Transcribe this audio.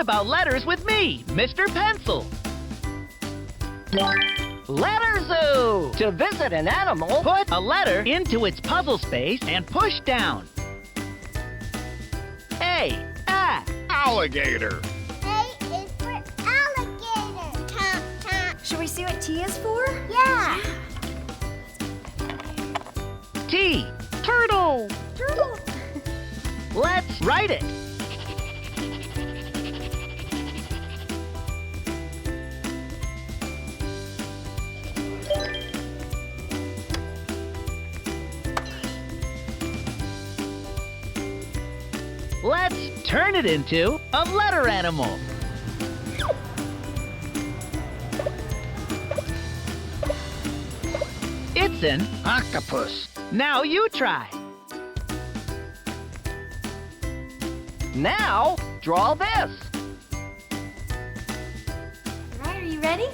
about letters with me, Mr. Pencil. Letter Zoo! To visit an animal, Put a letter into its puzzle space and push down. A. Alligator. A is for alligator. Should we see what T is for? Yeah. T. Turtle. Turtle. Let's write it. Let's turn it into a letter animal. It's an Octopus. Now you try. now draw this. All right, are you ready?